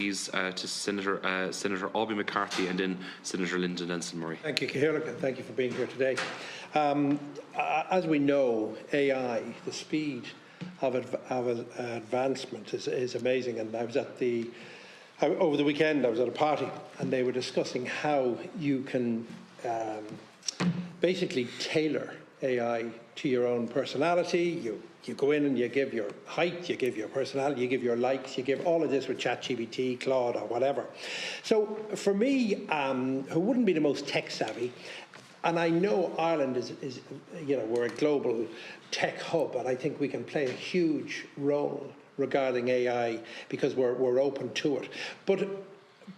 To Senator Aubrey McCarthy and then Senator Linda Nelson-Murray. Thank you, Ciarán, and thank you for being here today. As we know, AI, the speed of advancement is amazing. And I was over the weekend, I was at a party, and they were discussing how you can basically tailor AI to your own personality. You go in and you give your height, you give your personality, you give your likes, you give all of this with ChatGPT, Claude, or whatever. So for me, who wouldn't be the most tech savvy, and I know Ireland is we're a global tech hub, and I think we can play a huge role regarding AI because we're open to it. But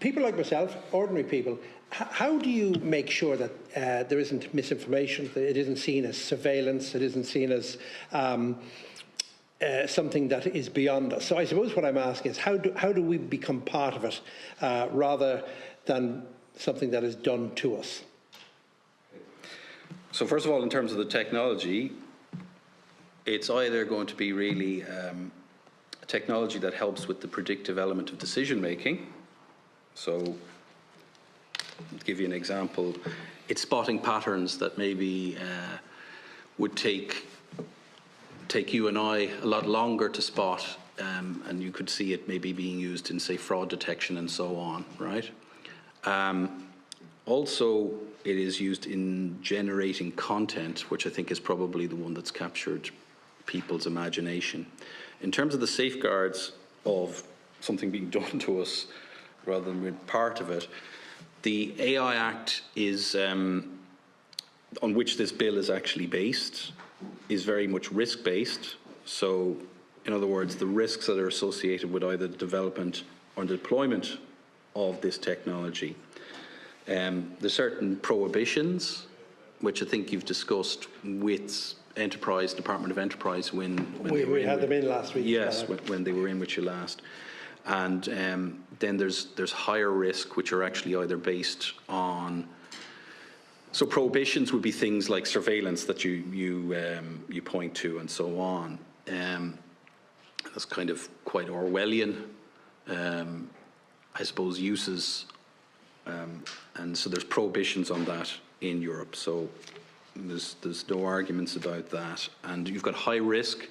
people like myself, ordinary people, how do you make sure that there isn't misinformation, that it isn't seen as surveillance, it isn't seen as something that is beyond us? So I suppose what I'm asking is how do we become part of it rather than something that is done to us? So first of all, in terms of the technology, it's either going to be really a technology that helps with the predictive element of decision making. So to give you an example, it's spotting patterns that maybe would take you and I a lot longer to spot, and you could see it maybe being used in, say, fraud detection and so on, right? Also, it is used in generating content, which I think is probably the one that's captured people's imagination. In terms of the safeguards of something being done to us rather than being part of it, the AI Act is, on which this bill is actually based, is very much risk-based. So, in other words, the risks that are associated with either the development or the deployment of this technology. There's certain prohibitions, which I think you've discussed with Department of Enterprise when we had them in last week. Yes, when they were in with you last. And then there's higher risk, which are actually either based on. So prohibitions would be things like surveillance that you point to and so on. That's kind of quite Orwellian, I suppose, uses. And so there's prohibitions on that in Europe. So there's no arguments about that. And you've got high risk,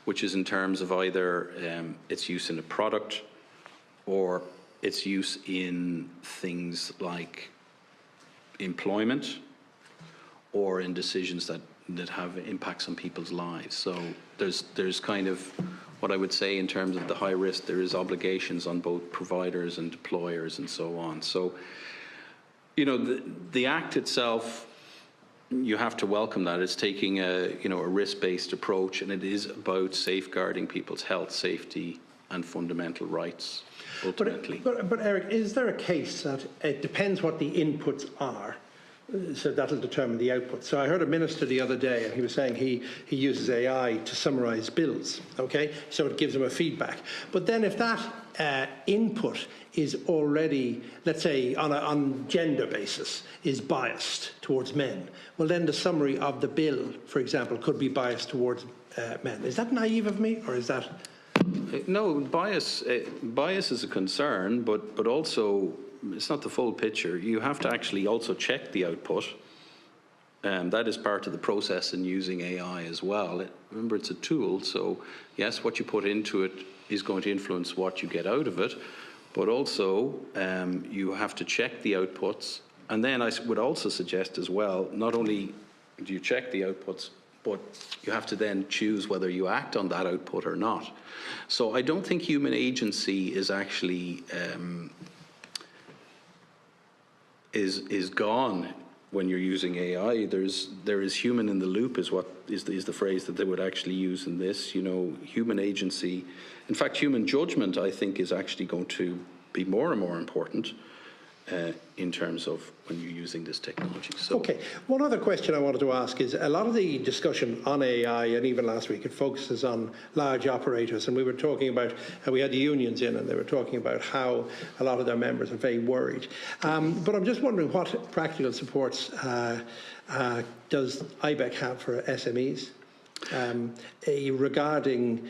which is in terms of either its use in a product or its use in things like employment or in decisions that have impacts on people's lives. So there's kind of what I would say in terms of the high risk, there is obligations on both providers and deployers and so on. So, the Act itself, you have to welcome that. It's taking a risk-based approach, and it is about safeguarding people's health, safety, and fundamental rights, ultimately. But Eric, is there a case that it depends what the inputs are, so that'll determine the output? So I heard a minister the other day, and he was saying he uses AI to summarise bills, okay? So it gives him a feedback. But then if that input is already, let's say, on gender basis, is biased towards men, well, then the summary of the bill, for example, could be biased towards men. Is that naive of me, or is that... No, bias is a concern, but also it's not the full picture. You have to actually also check the output. That is part of the process in using AI as well. Remember, it's a tool, so yes, what you put into it is going to influence what you get out of it, but also you have to check the outputs. And then I would also suggest as well, not only do you check the outputs, but you have to then choose whether you act on that output or not. So I don't think human agency is actually is gone when you're using AI. There is human in the loop is what is the phrase that they would actually use in this. Human agency. In fact, human judgment, I think, is actually going to be more and more important in terms of when you're using this technology. So, okay, one other question I wanted to ask is, a lot of the discussion on AI, and even last week, it focuses on large operators, and we were talking about how we had the unions in, and they were talking about how a lot of their members are very worried. But I'm just wondering, what practical supports does IBEC have for SMEs? regarding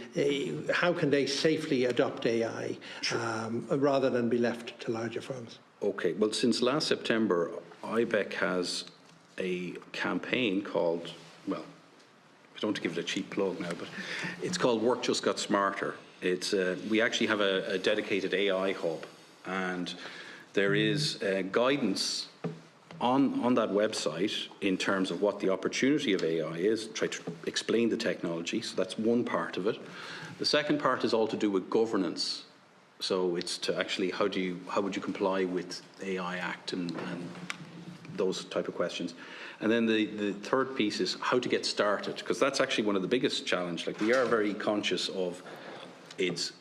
how can they safely adopt AI rather than be left to larger firms? Okay, well, since last September, IBEC has a campaign called, well, I don't want to give it a cheap plug now, but it's called Work Just Got Smarter. It's we actually have a dedicated AI hub, and there is guidance on that website in terms of what the opportunity of AI is, try to explain the technology, so that's one part of it. The second part is all to do with governance. So it's to actually how would you comply with AI Act and those type of questions. And then the third piece is how to get started, because that's actually one of the biggest challenge. Like, we are very conscious of it's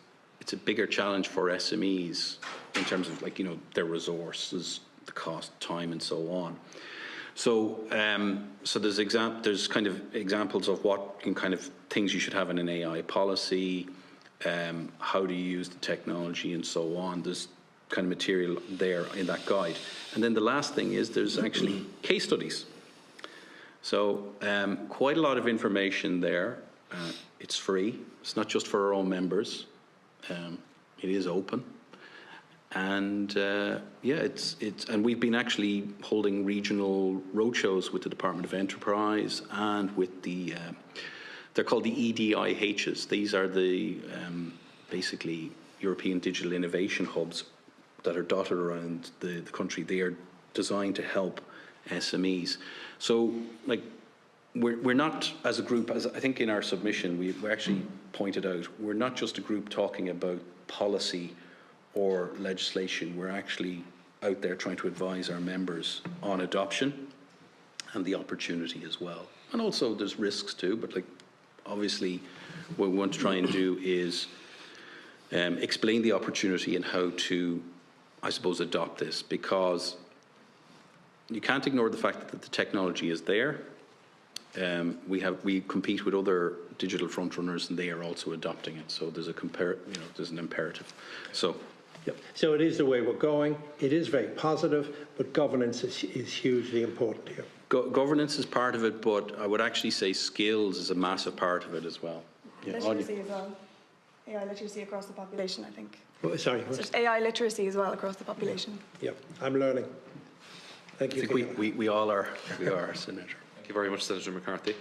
a bigger challenge for SMEs in terms of, like, their resources, the cost, time, and so on. So so there's kind of examples of what kind of things you should have in an AI policy, how do you use the technology, and so on. There's kind of material there in that guide. And then the last thing is there's actually case studies. So quite a lot of information there. It's free. It's not just for our own members. It is open. And and we've been actually holding regional roadshows with the Department of Enterprise and with the they're called the EDIHs. These are the basically European digital innovation hubs that are dotted around the country. They are designed to help SMEs. So, like, we're not, as a group, as I think in our submission we actually pointed out, we're not just a group talking about policy or legislation. We're actually out there trying to advise our members on adoption and the opportunity as well. And also there's risks too, but, like, obviously what we want to try and do is explain the opportunity and how to, I suppose, adopt this, because you can't ignore the fact that the technology is there. We compete with other digital frontrunners, and they are also adopting it. So there's there's an imperative. So. Yep. So it is the way we're going. It is very positive, but governance is hugely important here. Governance is part of it, but I would actually say skills is a massive part of it as well. Yeah. Literacy as well. AI literacy across the population, I think. Oh, sorry. So just AI literacy as well across the population. Yep. I'm learning. Thank you. I think we all are. We are, Senator. Thank you very much, Senator McCarthy.